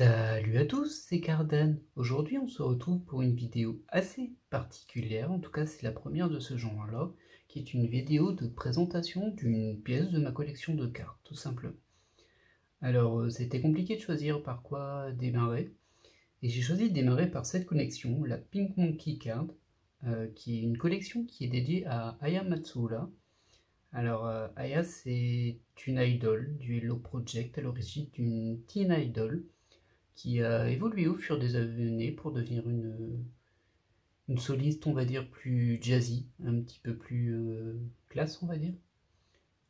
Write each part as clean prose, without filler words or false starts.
Salut à tous, c'est Cardan. Aujourd'hui on se retrouve pour une vidéo assez particulière, en tout cas c'est la première de ce genre-là, qui est une vidéo de présentation d'une pièce de ma collection de cartes, tout simplement. Alors c'était compliqué de choisir par quoi démarrer, et j'ai choisi de démarrer par cette collection, la Pink Monkey Card, qui est une collection qui est dédiée à Aya Matsuura. Alors Aya c'est une idol du Hello Project, à l'origine d'une teen idol, qui a évolué au fur des années pour devenir une soliste, on va dire, plus jazzy, un petit peu plus classe, on va dire.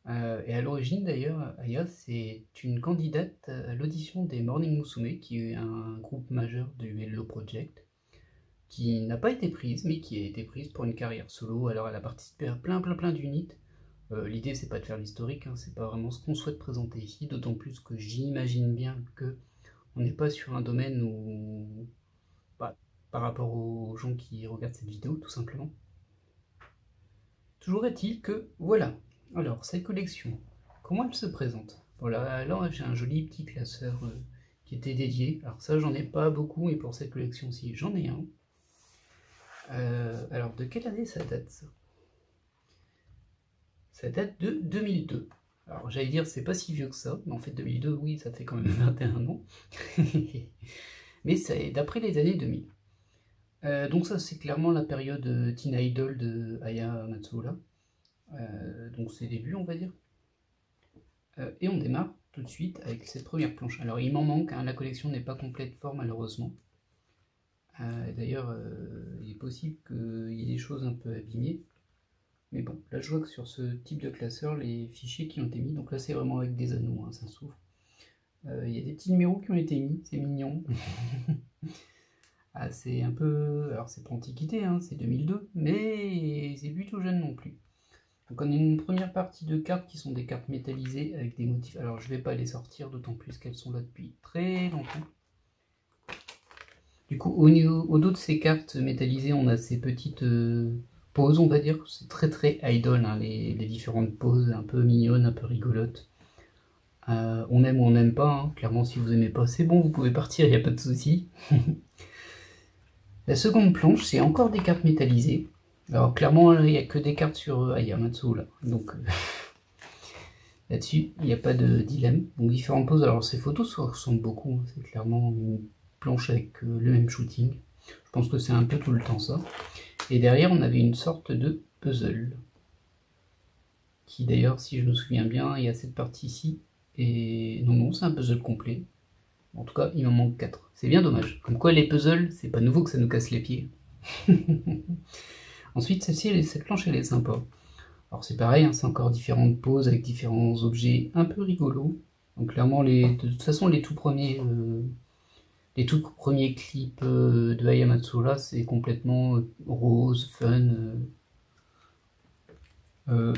Et à l'origine, d'ailleurs, Aya, c'est une candidate à l'audition des Morning Musume, qui est un groupe majeur du Hello Project, qui n'a pas été prise, mais qui a été prise pour une carrière solo. Alors elle a participé à plein d'units. L'idée, c'est pas de faire l'historique, hein, c'est pas vraiment ce qu'on souhaite présenter ici, d'autant plus que j'imagine bien que on n'est pas sur un domaine où, bah, par rapport aux gens qui regardent cette vidéo, tout simplement. Toujours est-il que, voilà. Alors, cette collection, comment elle se présente? Voilà, là j'ai un joli petit classeur qui était dédié. Alors ça, j'en ai pas beaucoup, et pour cette collection-ci, j'en ai un. Alors, de quelle année ça date, ça? Ça date de 2002. Alors, j'allais dire, c'est pas si vieux que ça, mais en fait, 2002, oui, ça fait quand même 21 ans. Mais c'est d'après les années 2000. Donc ça, c'est clairement la période teen idol de Aya Matsuura. Donc ses débuts, on va dire. Et on démarre tout de suite avec cette première planche. Alors il m'en manque, hein, la collection n'est pas complète fort malheureusement. D'ailleurs, il est possible qu'il y ait des choses un peu abîmées. Mais bon, là je vois que sur ce type de classeur, les fichiers qui ont été mis, donc là c'est vraiment avec des anneaux, hein, ça s'ouvre. Il y a des petits numéros qui ont été mis, c'est mignon. Ah, c'est un peu... Alors c'est pas antiquité, hein, c'est 2002, mais c'est plus tout jeune non plus. Donc on a une première partie de cartes qui sont des cartes métallisées avec des motifs. Alors je vais pas les sortir, d'autant plus qu'elles sont là depuis très longtemps. Du coup, au dos de ces cartes métallisées, on a ces petites poses, on va dire. C'est très idol, hein, les différentes poses un peu mignonnes, un peu rigolotes. On aime ou on n'aime pas, hein. Clairement si vous aimez pas, c'est bon, vous pouvez partir, il n'y a pas de souci. La seconde planche, c'est encore des cartes métallisées. Alors clairement, il n'y a que des cartes sur Aya Matsuura, donc là-dessus, il n'y a pas de dilemme. Donc différentes poses, alors ces photos se ressemblent beaucoup, hein. C'est clairement une planche avec le même shooting. Je pense que c'est un peu tout le temps ça. Et derrière, on avait une sorte de puzzle. Qui d'ailleurs, si je me souviens bien, il y a cette partie ici. Et non, c'est un puzzle complet. En tout cas, il m'en manque 4. C'est bien dommage. Comme quoi, les puzzles, c'est pas nouveau que ça nous casse les pieds. Ensuite, cette planche, elle est sympa. Alors c'est pareil, hein, c'est encore différentes poses avec différents objets un peu rigolos. Donc clairement, de toute façon, les tout premiers clips de Aya Matsuura, c'est complètement rose, fun.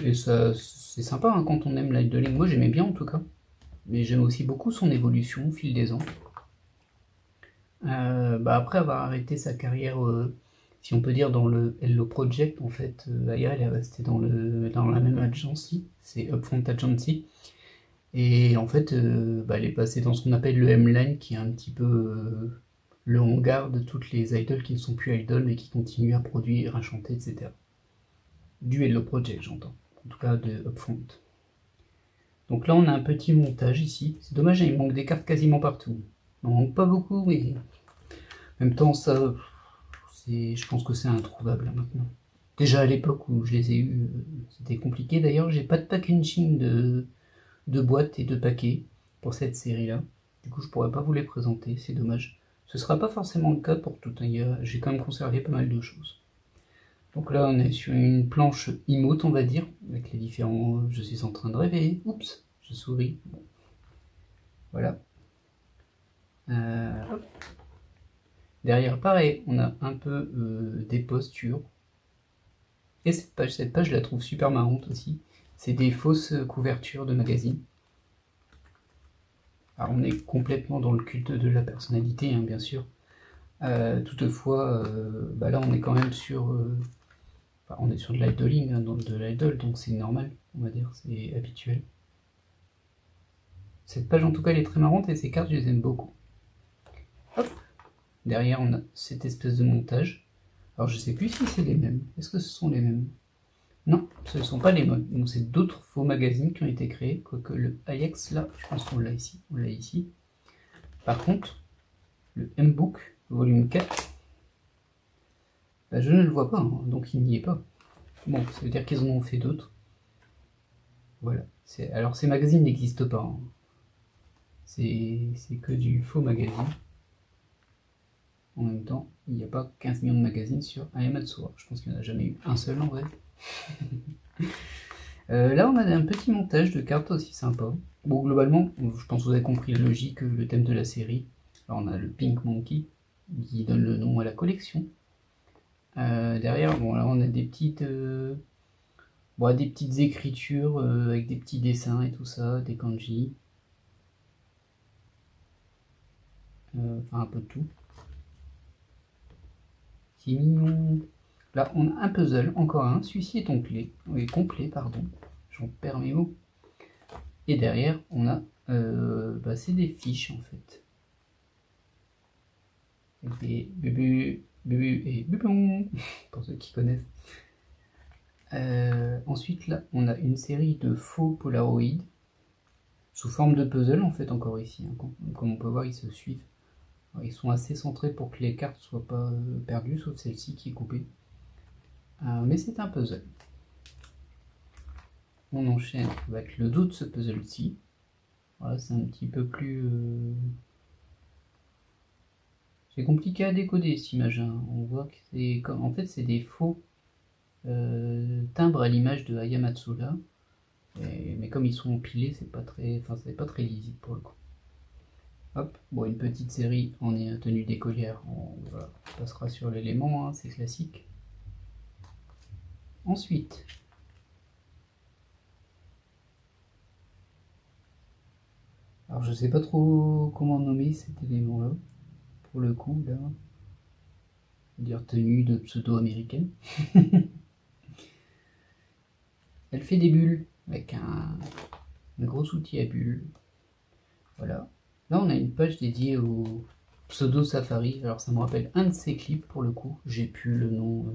Et ça, c'est sympa, hein, quand on aime l'idoling. Moi, j'aimais bien en tout cas. Mais j'aime aussi beaucoup son évolution au fil des ans. Après avoir arrêté sa carrière, si on peut dire, dans le Hello Project, en fait, Aya, elle est restée dans la même agency, c'est Upfront Agency. Et en fait, elle est passée dans ce qu'on appelle le M-Line, qui est un petit peu le hangar de toutes les idols qui ne sont plus idols, mais qui continuent à produire, à chanter, etc. Du Hello Project, j'entends. En tout cas, de Upfront. Donc là, on a un petit montage ici. C'est dommage, il manque des cartes quasiment partout. Il n'en manque pas beaucoup, mais en même temps, ça, je pense que c'est introuvable maintenant. Déjà à l'époque où je les ai eus, c'était compliqué. D'ailleurs, j'ai pas de packaging de boîtes et de paquets pour cette série-là. Du coup, je pourrais pas vous les présenter, c'est dommage. Ce sera pas forcément le cas pour tout. J'ai quand même conservé pas mal de choses. Donc là, on est sur une planche emote, on va dire, avec les différents... Je suis en train de rêver. Oups, je souris. Bon. Voilà. Hop. Derrière, pareil, on a un peu des postures. Et cette page, je la trouve super marrante aussi. C'est des fausses couvertures de magazines. Alors on est complètement dans le culte de la personnalité, hein, bien sûr. Toutefois, là on est quand même sur... on est sur de l'idoling, hein, de l'idol, donc c'est normal, on va dire, c'est habituel. Cette page en tout cas elle est très marrante et ces cartes je les aime beaucoup. Derrière, on a cette espèce de montage. Alors, je sais plus si c'est les mêmes. Est-ce que ce sont les mêmes? Non, ce ne sont pas les mêmes. Donc, c'est d'autres faux magazines qui ont été créés. Quoique le Ajax, là, je pense qu'on l'a ici. On l'a ici. Par contre, le M-Book, volume 4, bah, je ne le vois pas. Hein, donc, il n'y est pas. Bon, ça veut dire qu'ils en ont fait d'autres. Voilà. Alors, ces magazines n'existent pas. Hein. C'est que du faux magazine. En même temps, il n'y a pas 15 millions de magazines sur Aya Matsuura. Je pense qu'il n'y en a jamais eu un seul en vrai. Là, on a un petit montage de cartes aussi sympa. Bon, globalement, je pense que vous avez compris la logique, le thème de la série. Alors, on a le Pink Monkey qui donne le nom à la collection. Derrière, bon, là, on a des petites écritures avec des petits dessins et tout ça, des kanji. Enfin, un peu de tout. C'est mignon. Là, on a un puzzle, encore un. Celui-ci est complet, pardon. J'en perds mes mots. Et derrière, on a... c'est des fiches, en fait. Des bubu et bubon, pour ceux qui connaissent. Ensuite, là, on a une série de faux Polaroid, sous forme de puzzle, en fait, encore ici. Hein. Comme on peut voir, ils se suivent. Alors, ils sont assez centrés pour que les cartes soient pas perdues, sauf celle-ci qui est coupée. Mais c'est un puzzle. On enchaîne avec le dos de ce puzzle-ci. Voilà, c'est un petit peu plus... C'est compliqué à décoder cette image. Hein. On voit que c'est... En fait, c'est des faux timbres à l'image de Aya Matsuura. Mais comme ils sont empilés, c'est pas très lisible pour le coup. Hop, bon, une petite série en tenue d'écolière. On passera sur l'élément, hein, c'est classique. Ensuite, alors je sais pas trop comment nommer cet élément-là, pour le coup, là. Dire tenue de pseudo-américaine. Elle fait des bulles avec un gros outil à bulles. Voilà. Là, on a une page dédiée au pseudo Safari. Alors, ça me rappelle un de ses clips pour le coup. J'ai plus le nom.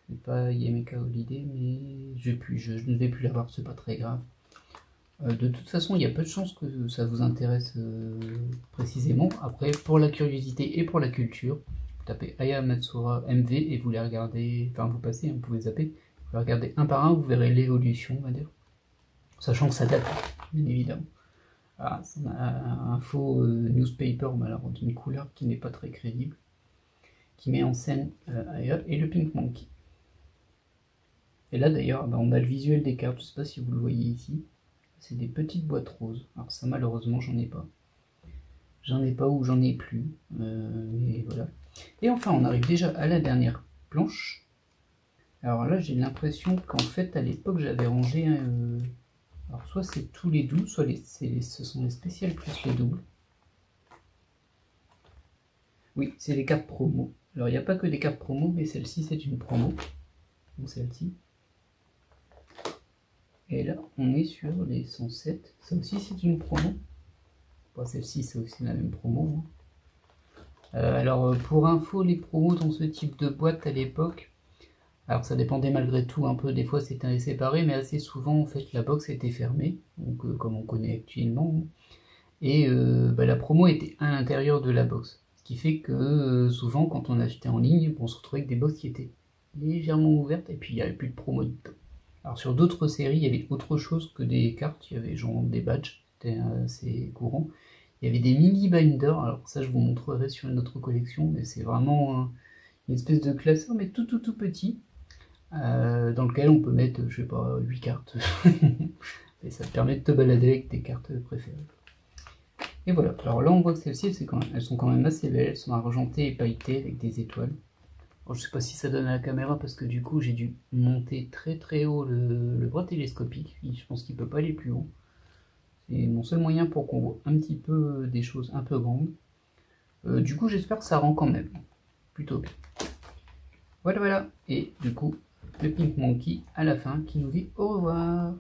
C'est pas Yemeka Holiday, mais je ne vais plus l'avoir, c'est pas très grave. De toute façon, il y a peu de chances que ça vous intéresse précisément. Après, pour la curiosité et pour la culture, vous tapez Aya Matsuura MV et vous les regardez, enfin vous passez, vous pouvez zapper, vous les regardez un par un, vous verrez l'évolution, on va dire. Sachant que ça date, bien évidemment. Ah, c'est un faux newspaper, mais alors d'une couleur qui n'est pas très crédible, qui met en scène Aya et le Pink Monkey. Et là d'ailleurs, on a le visuel des cartes, je ne sais pas si vous le voyez ici. C'est des petites boîtes roses. Alors ça malheureusement j'en ai pas. J'en ai pas ou j'en ai plus. Mais voilà. Et enfin on arrive déjà à la dernière planche. Alors là j'ai l'impression qu'en fait à l'époque j'avais rangé... alors soit c'est tous les doubles, soit ce sont les spéciales plus les doubles. Oui, c'est les cartes promo. Alors il n'y a pas que des cartes promo, mais celle-ci c'est une promo. Donc celle-ci. Et là, on est sur les 107. Ça aussi, c'est une promo. Bon, celle-ci, c'est aussi la même promo. Hein. Alors, pour info, les promos dans ce type de boîte à l'époque, alors ça dépendait malgré tout un peu. Des fois, c'était séparé, mais assez souvent, en fait, la box était fermée. Donc, comme on connaît actuellement. Et la promo était à l'intérieur de la box. Ce qui fait que souvent, quand on achetait en ligne, on se retrouvait avec des box qui étaient légèrement ouvertes et puis il n'y avait plus de promo dedans. Alors sur d'autres séries, il y avait autre chose que des cartes, il y avait genre des badges, c'était assez courant. Il y avait des mini binders, alors ça je vous montrerai sur une autre collection, mais c'est vraiment une espèce de classeur, mais tout petit, dans lequel on peut mettre, je sais pas, 8 cartes. Et ça te permet de te balader avec tes cartes préférées. Et voilà, alors là on voit que celles-ci, elles sont quand même assez belles, elles sont argentées et pailletées avec des étoiles. Alors, je sais pas si ça donne à la caméra parce que du coup j'ai dû monter très haut le bras télescopique, je pense qu'il peut pas aller plus haut. C'est mon seul moyen pour qu'on voit un petit peu des choses un peu grandes. Du coup j'espère que ça rend quand même, plutôt bien. Voilà, et du coup le Pink Monkey à la fin qui nous dit au revoir.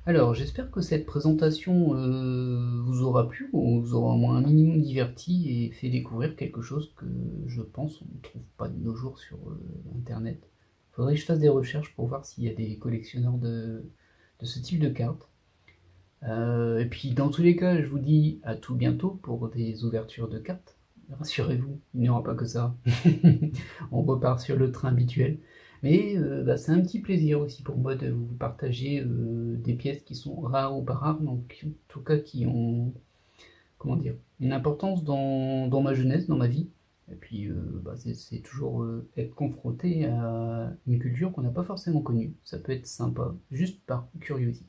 Alors, j'espère que cette présentation vous aura plu, ou vous aura au moins un minimum diverti et fait découvrir quelque chose que je pense on ne trouve pas de nos jours sur Internet. Faudrait que je fasse des recherches pour voir s'il y a des collectionneurs de ce type de cartes. Et puis, dans tous les cas, je vous dis à tout bientôt pour des ouvertures de cartes. Rassurez-vous, il n'y aura pas que ça. On repart sur le train habituel. Mais c'est un petit plaisir aussi pour moi de vous partager des pièces qui sont rares ou pas rares, donc en tout cas qui ont, comment dire, une importance dans ma jeunesse, dans ma vie. Et puis c'est toujours être confronté à une culture qu'on n'a pas forcément connue. Ça peut être sympa, juste par curiosité.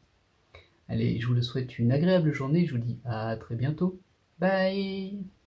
Allez, je vous souhaite une agréable journée, je vous dis à très bientôt. Bye!